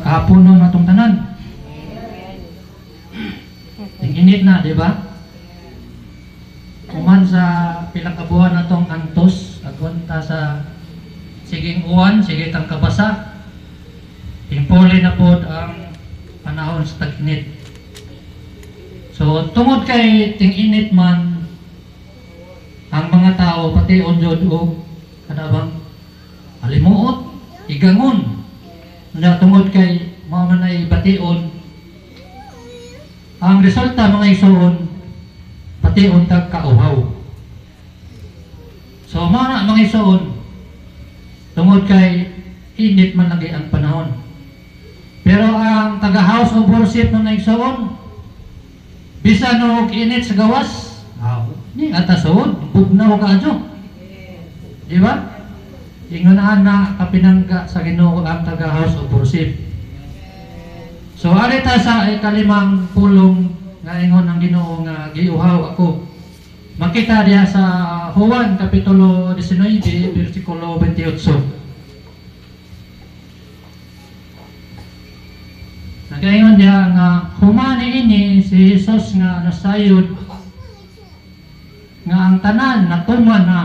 Puno na itong tanan. Init na, di ba? Kuman sa pilakabuhan na itong antos, agwanta sa siging uwan, sige tang kabasa. Impuli na po ang panahon sa tag-init. So, tungod kay ting-init man, ang mga tao, pati onjod o kadabang alimuot, igangon. Na tungod kay mga manay bation, ang resulta mga isuon, pati untag kauhaw. So, mga isuon, tungod kay init man lagi ang panahon. Pero ang taga-house of worship mga isuon, bisan og init sa gawas, ni atasod, bugnaw ka adyo. Di ba? Ingunahan na kapinangga sa Ginoo ang taga-house of worship. So, arita sa ikalimang pulong nga ingon ang Ginoo nga giuhaw ako. Makita diya sa Juan Kapitulo 19, versikulo 28. Nagaingon diya nga humani ini si Jesus nga nasayod nga ang tanan natuman na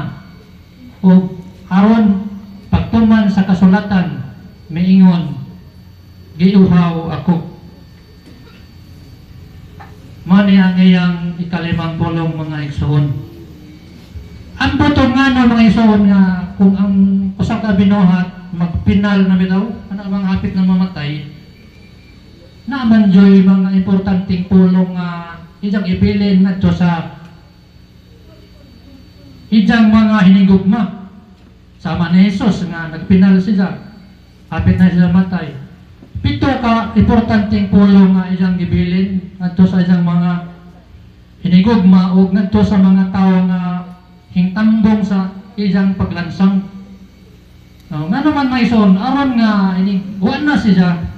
o aron pagtuman sa kasulatan miingon giuhaw ako. Mao ni ang iyang ikalimang pulong mga igsoon. Ang butong nga no mga igsoon nga kung ang usa ka binuhat magpinal na bitaw ana bang hapit na mamatay naman joy mga importanteng pulong nga ijang ibilin ngadto sa ijang mga hinigugma sama ni Jesus nga nagpinal siya hapit na siya matay. Pito ka importanteng pulong nga ijang gibilin ngadto sa ijang mga hinigugma o ngadto sa mga tawo nga hingtambong sa ijang paglansang. Nga naman may ison aron nga ini buwan na siya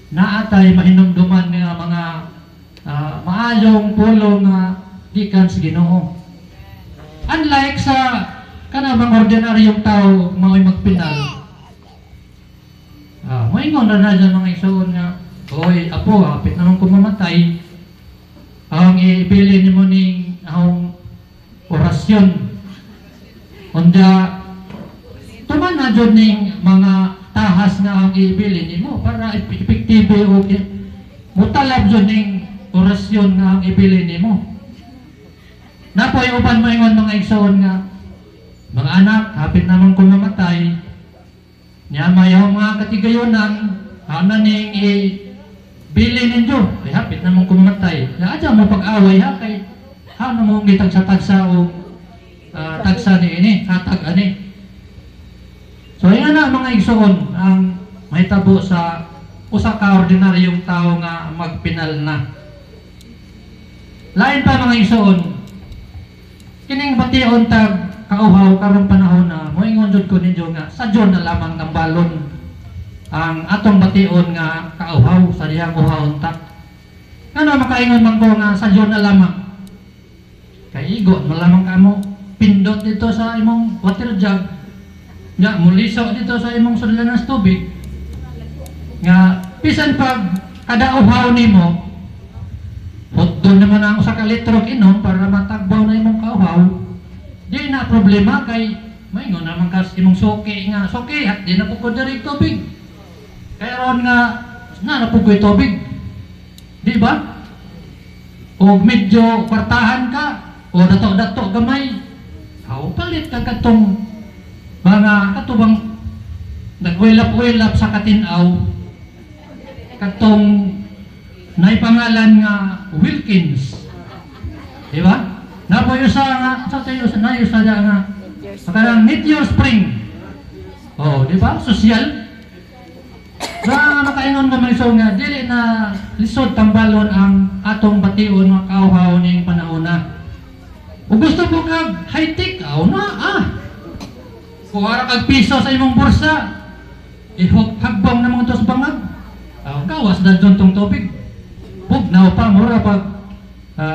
naatay mahinumduman nga mga maayong pulong nga gikan sa Ginoo. Unlike sa kanabang ordinaryong tao mao'y magpinal. Moingon na dyan mga isuon nga, oy, apo, hapit naman kung mamatay, ang ibili ni mo ning ang orasyon. Onda, tuman na dyan ning mga tahas nga ang ibili ni mo para epektibe o mutalab dyan ning orasyon nga ang ibili ni mo. Napoy uban mo ingon mga isuon nga, mga anak, hapit naman kung mamatay, niya mayaw mga katigayonan, hana ning ibili ninyo, ay hapit naman kung mamatay. Adya mo pag-away ha, kay hana mo gitagsa-tagsa o tagsa ni ini, hatag ani. So yan na mga igsoon, ang mahitabo sa usa ka ordinaryong tao nga magpinal na. Lain pa mga igsoon, kining bation tag kauhaw karong panahon na moingon jud ko ninyo nga sadyo na lamang ng balon ang atong bation nga kauhaw sa dihang uhawon ta. Ano makaingon man ko nga sadyo na lamang kay igo malamang kamo pindot dito sa imong water jug nya muliso dito sa imong sudlanas tubig nga bisan pag kada uhaw nimo hotdo naman ang usa ka litro inom para matagbaw na imong kauhaw. Di na problema kay maingon naman kas imong suki nga suki at di na pugod diri tubig. Kaya ron nga na pugoy tubig. Di ba? O medyo kwartahan ka o dato-dato gamay. Aw palit ka katong mga katubang nagwelap-welap sa katinaw katong naipangalan nga Wilkins. Di ba? Napoy sa nga sa tayo sa nayo sa nga karang Meteor Spring. Oh, di ba? Sosyal. Sa makaingon naman iso nga dili na lisod tambalon ang atong bation nga kauhaw ning panahona. Ug gusto mo kag high-tech na kuwara kag piso sa imong bursa. Hagbang na mga tos bangag. Gawas dadyon tong tubig. Bugnaw pa mura pag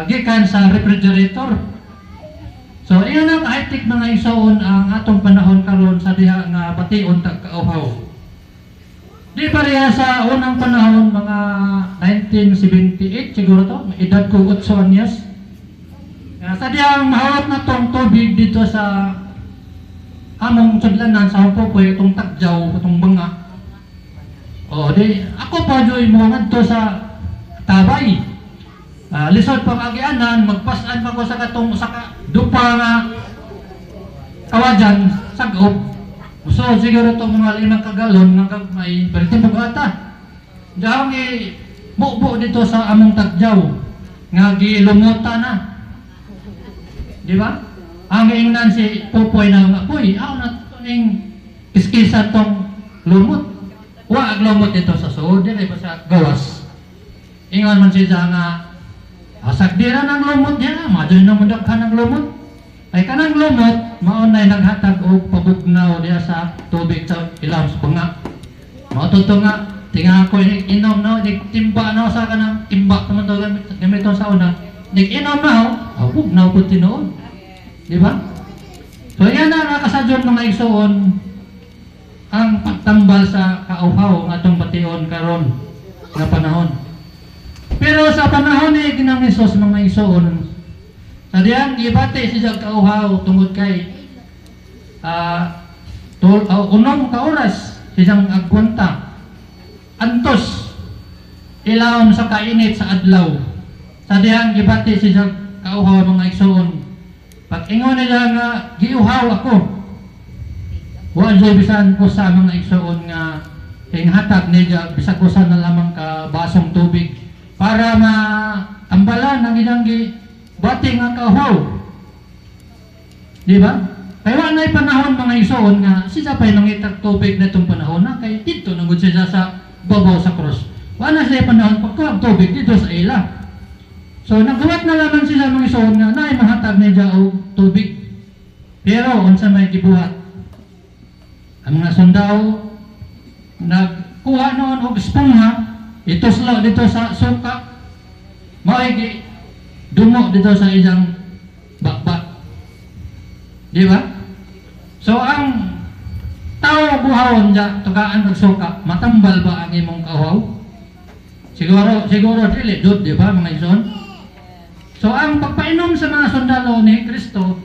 gikan sa refrigerator. So iyon ang high-tech mga igsoon ang atong panahon karon sa diha nga bation tag kauhaw. Di pareha sa unang panahon, mga 1978 siguro to, may edad ko 8 anyos. Sadyang mahawat na tong tubig dito sa among sudlanan sa Humpopoy, itong Tagjaw, itong Banga. O, di, ako pa joy mo ngadto sa Tabay. Lisod pa kagianan, magpasan pa ko sa katong dupa nga kawajan, sagop. So, siguro itong mga 5 kagalon ng kagmay, bertimog ata. Diyan bubo dito sa among Tagjaw, nga gilumuta na. Di ba? Ang ingnan si Pupoy na nga, Puy, na ning kiskisa tong lumot. Wa ag lumot dito sa suod, di ba sa gawas. Ingon man siya nga, asagdira ng lumot niya, madyo na mudaghan ng lumot. Ay kanang lumot, maunay naghatag og pabugnaw diya sa tubig sa ilaw sa Banga. Maututo nga, tinga ko inom na, timba na sa kanang timba naman to gamit sa una. Inom na, bugnaw po tinuod. Di ba? So yan na nakasadyon mga igsoon ang pagtambal sa kauhaw atong bation karon nga panahon. Pero sa panahon ni Ginang Hesus mga igsoon, sa diyan gibati siya kauhaw tungod kay unong ka oras siyang agkwanta antos ilawom sa kainit sa adlaw. Sa diyan gibati siya kauhaw mga igsoon. Pag ingon nila nga giuhaw ako, wa jay bisan ko sa mga igsoon nga hinghatag niya bisag usa na lamang ka basong tubig para matambalan ang ilang bati nga kauhaw. Di ba? Kaya wa na'y panahon mga igsoon nga siya pa'y nangitag tubig na itong panahon na kay dito nangod siya sa babaw sa cross. Wa na siya panahon pagkuhag tubig dito sa ila. So nagawat na lamang sila mga igsoon nga na'y mahatag niya og tubig. Pero unsa may gibuhat? Ang mga sundao nagkuha noon og espongha, ituslo dito sa suka, maigi dumo dito sa isang bakbak. Di ba? So ang tao buhawon dya, tugaan og suka, matambal ba ang imong kauhaw? Siguro dili dud, di ba mga igsoon? So ang pagpainom sa mga sundalo ni Kristo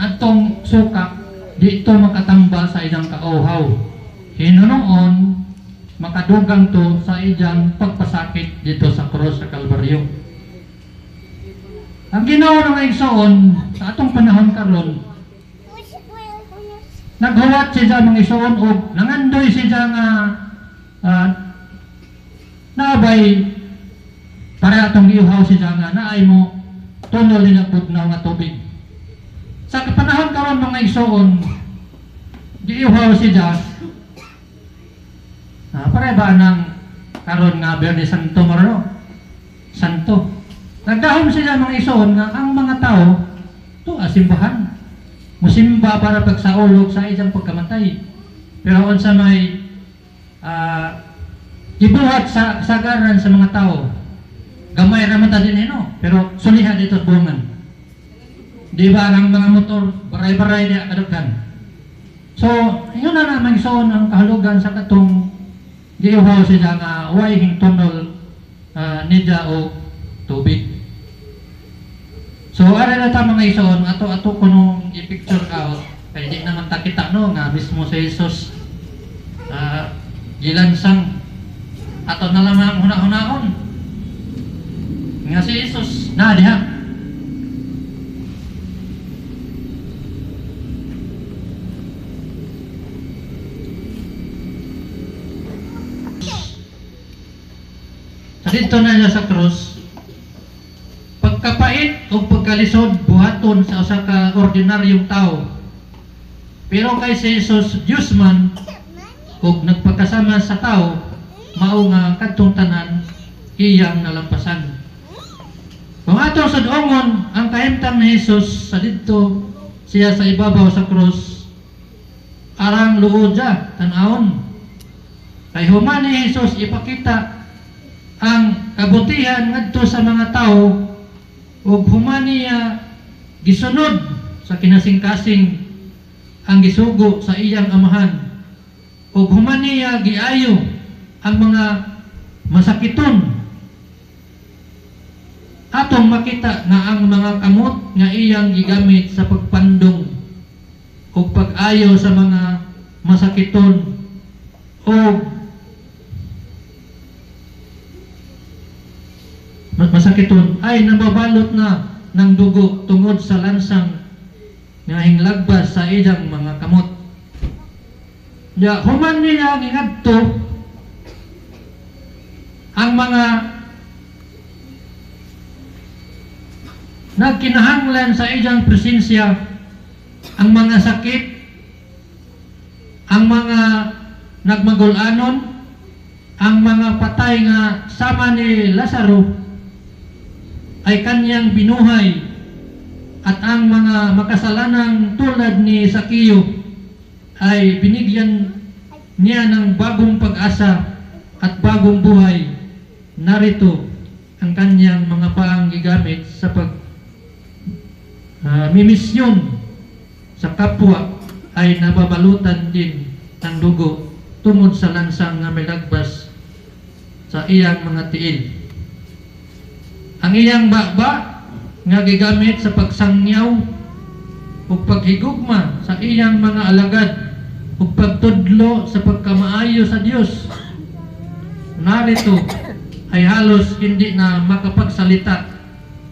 atong suka dito makatambal sa iyang kauhaw. Hinunoon makadugang to sa iyang pagpasakit dito sa krus sa Kalbaryo. Ang ginawa ng igsoon sa atong panahon karon, naghuwat siya mga igsoon o nangandoy siya nga naabay para atong giuhaw siya nga naay mo tunol nila bugnaw nga tubig. Sa panahon karon mga igsoon, giuhaw siya para ba ng karon nga Biyernes Santo maro? Santo. Nagdahom sila mga igsoon nga ang mga tao to simbahan. Musimba para pagsaulog sa isang pagkamatay. Pero unsa may gibuhat sa sagaran sa mga tao, gamay ra man ta din no, pero sulihan dito bungan. Di ba ang mga motor baray-baray diya kadaghan. So, yun na naman igsoon ang kahalugan sa katong giuhaw sila nga way hingtunol nidya o tubig. So, ara na ta mga igsoon, ato ko nung i-picture out, kaya di naman takita no, nga mismo si Jesus gilansang ato na lamang huna-hunaon. Nga si Jesus, na diha. Dito na siya sa krus, pagkapait o pagkalisod buhaton sa usa ka ordinaryong tao. Pero kay si Jesus Diyos man ug nagpagkasama sa tao, mao nga kadtong tanan iyang nalampasan. Kung atong sudongon ang kahimtang ni Jesus sa didto siya sa ibabaw sa krus, arang luod siya tan-awon. Kay human ni Jesus ipakita ang kabutihan ngadto sa mga tao ug human niya gisunod sa kinasing-kasing ang gisugo sa iyang amahan ug human niya giayo ang mga masakiton. Atong makita nga ang mga kamot nga iyang gigamit sa pagpandong o pag-ayo sa mga masakiton o masakiton ay nababalot na ng dugo tungod sa lansang nga hinglagbas sa iyang mga kamot. Ya, human niya gingadto ang mga nagkinahanglan sa iyang presensya, ang mga sakit, ang mga nagmagulanon, ang mga patay nga sama ni Lazaro ay kanyang binuhay, at ang mga makasalanang tulad ni Sakeo ay binigyan niya ng bagong pag-asa at bagong buhay. Narito ang kanyang mga paang gigamit sa mimisyon sa kapwa ay nababalutan din ng dugo tungod sa lansang nga milagbas sa iyang mga tiil. Ang iyang bakba nga gigamit sa pagsangyaw o paghigugma sa iyang mga alagad o pagtudlo sa pagkamaayo sa Dios. Narito ay halos hindi na makapagsalita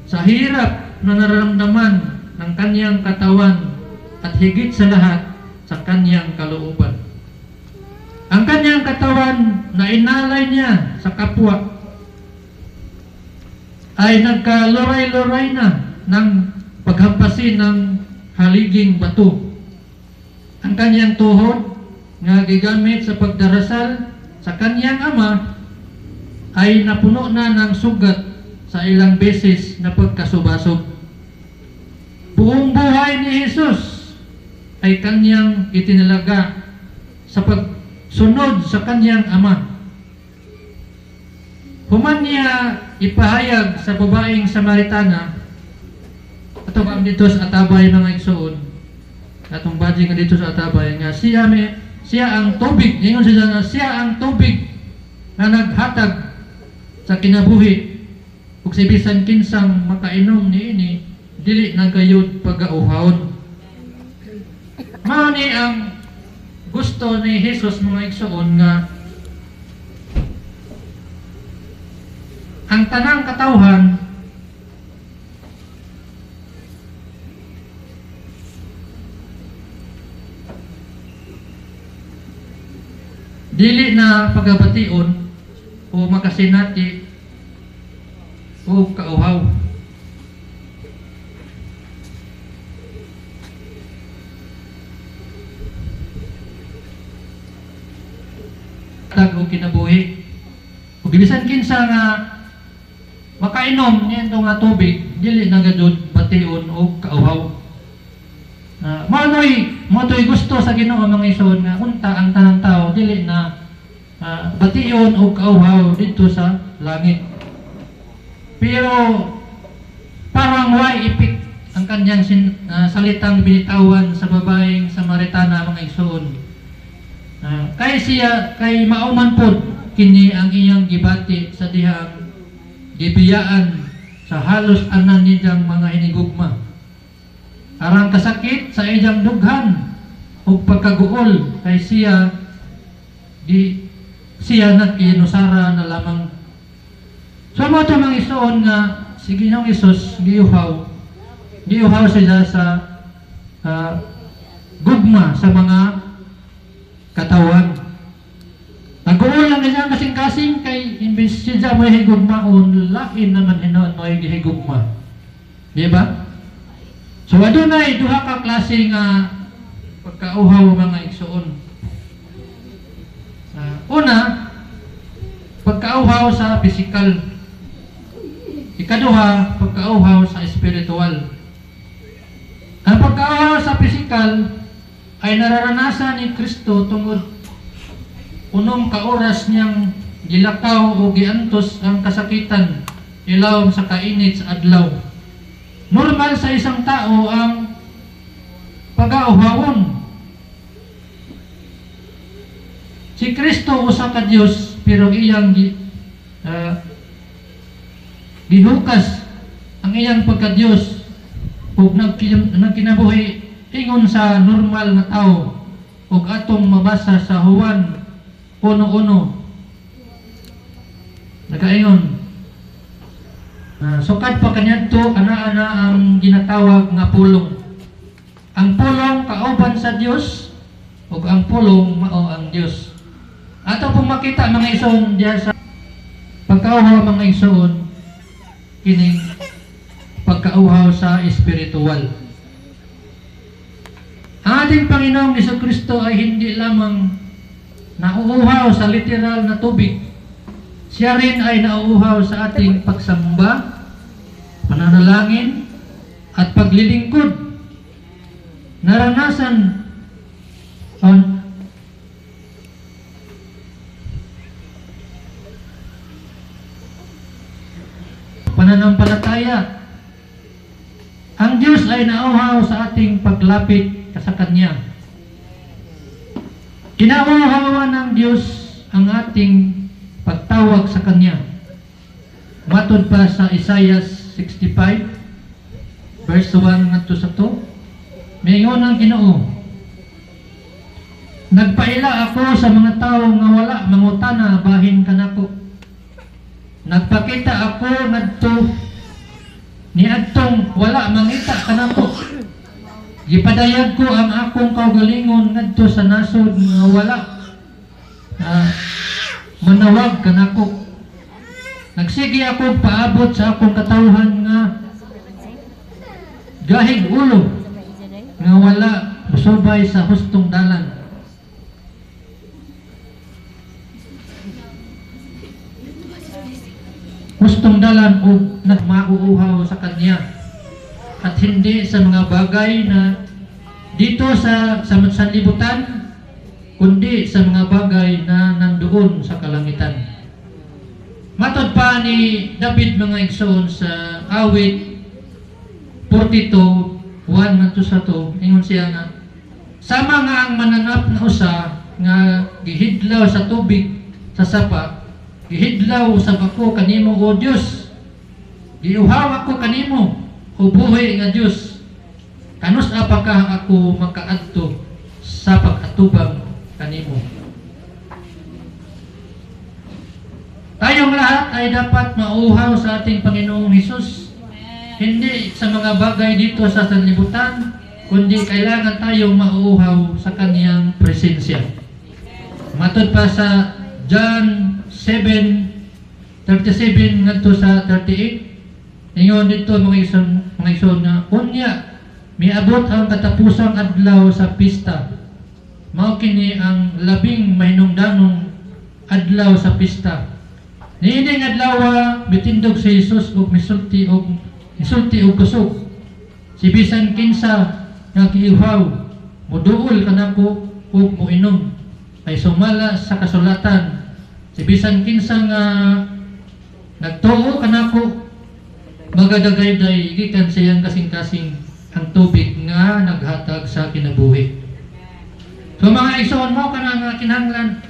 sa hirap na nararamdaman ng kanyang katawan at higit sa lahat sa kanyang kalooban. Ang kanyang katawan na inalay niya sa kapwa ay nagkaluray-luray na ng paghampasin ng haliging bato. Ang kanyang tuhod nga gigamit sa pagdarasal sa kanyang ama ay napuno na ng sugat sa ilang beses na pagkasubasog. Buong buhay ni Jesus ay kanyang itinalaga sa pagsunod sa kanyang ama. Human niya ipahayag sa babaeng Samaritana, ato ba dito sa Atabay mga igsoon, atong badge nga dito sa Atabay, nga siya ang tubig, ingon siya nga siya ang tubig na naghatag sa kinabuhi, ug si bisan kinsang makainom niini dili na gayud pagauhawon. Mao ni ang gusto ni Jesus mga igsoon, nga ang tanang katawhan dili na pagabation o makasinati o kauhaw. Tag o kinabuhi. Ug bisan kinsa nga makainom niya nga tubig, dili na gadud bation o kauhaw. Mo'y gusto sa Ginoo mga igsoon nga unta ang tanang tao dili na bation o kauhaw dito sa langit. Pero parang way ipik ang kanyang salitang binitawan sa babaeng Samaritana mga igsoon. Kay mauman pod kini ang iyang gibati sa dihang gibiyaan sa halos anan niyang mga hinigugma. Arang kasakit sa iyang dughan ug pagkaguol kay siya nagkinusara na lamang. So mo ito mga igsoon nga si Ginoong Hesus giuhaw siya sa gugma sa mga katawan. Naguol lang niya kasing-kasing kay imbis siya mo higugmaon, lain naman hinoy gihigugma. Di ba? So adunay duha ka klase nga pagkauhaw mga igsoon. Una, pagkauhaw sa pisikal. Ikaduha, pagkauhaw sa espiritual. Ang pagkauhaw sa pisikal ay nararanasan ni Kristo tungod unong kaoras niyang gilakaw o giantos ang kasakitan ilawom sa kainit sa adlaw. Normal sa isang tao ang pag-auhawon. Si Kristo usa ka Dios pero iyang gihukas ang iyang pagka-Dios ug nagkinabuhi ingon sa normal nga tao ug atong mabasa sa Juan 1:1 nagaingon sukad pa kaniadto ana ang ginatawag nga pulong. Ang pulong kauban sa Dios ug ang pulong mao ang Dios. Ato pong makita mga igsoon diya sa pagkauhaw mga igsoon kining pagkauhaw sa espiritual. Ang ating Panginoong Jesucristo ay hindi lamang nauuhaw sa literal na tubig. Siya rin ay nauuhaw sa ating pagsamba, pananalangin, at paglilingkod. Naranasan pananampalataya. Ang Diyos ay nauuhaw sa ating paglapit sa Kanya. Kinauuhawan ng Diyos ang ating pagtawag sa Kanya. Matod pa sa Isaiah 65 verse 1 ngadto sa 2, mingon ang Ginoo, nagpaila ako sa mga tawo nga wala mangutana bahin kanako. Nagpakita ako ngadto niadtong wala mangita kanako. Gipadayag ko ang akong kaugalingon ngadto sa nasod nga wala manawag kanako. Nagsige ako paabot sa akong katawhan nga gahig ulo nga wala musubay sa hustong dalan. Hustong dalan o nagmauuhaw sa Kanya at hindi sa mga bagay na dito sa sanlibutan, kundi sa mga bagay na nandoon sa kalangitan. Matod pa ni David mga igsoon sa awit 42, 1 ngadto sa 2, ingon siya nga, sama nga ang mananap na usa nga gihidlaw sa tubig sa sapa, gihidlaw sa bako kanimo o Dios. Giuhaw ako kanimo o buhi nga Dios. Kanus apakah ako makaadto sa pag-atubang kanimo. Tayong lahat ay dapat mauhaw sa ating Panginoong Hesus. Hindi sa mga bagay dito sa sanlibutan, kundi kailangan tayong mauhaw sa Kaniyang presensya. Matod pa sa John 7:37 ngadto sa 38, ingon dito mga igsoon na unya miabot ang katapusang adlaw sa pista. Mao kini ang labing mahinungdanong adlaw sa pista. Niining adlaw bitindog si Jesus ug misulti og kusog. Si bisan kinsa nga giuhaw moduol kanako ug moinom ay sumala sa kasulatan. Si bisan kinsa nga nagtuo kanako magadagayday gikan sa iyang kasing-kasing ang tubig nga naghatag sa kinabuhi. So mga igsoon mo kana nga kinahanglan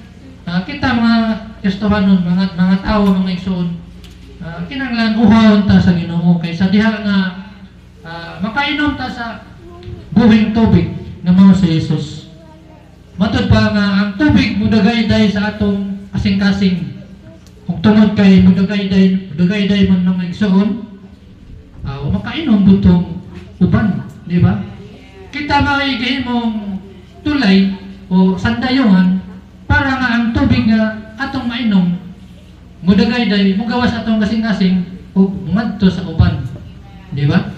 kita mga Kristohanon, mga tao, mga igsoon, kinahanglan uhawon ta sa Ginoo kaysa diha nga makainom ta sa buhing tubig nga mao sa Jesus. Matod pa nga ang tubig mudagayday sa atong kasing-kasing. Kung tungod kay mudagayday man ng igsoon, makainom butong uban, di ba? Kita maigihimong tulay o sandayungan para nga ang tubig nga atong mainom mudagayday mugawas atong kasing-kasing ug ngadto sa uban, di ba?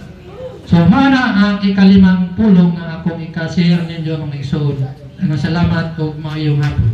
So mana ang ikalimang pulong nga akong ikashare ninyo mga igsoon. Salamat ug maayong hapon.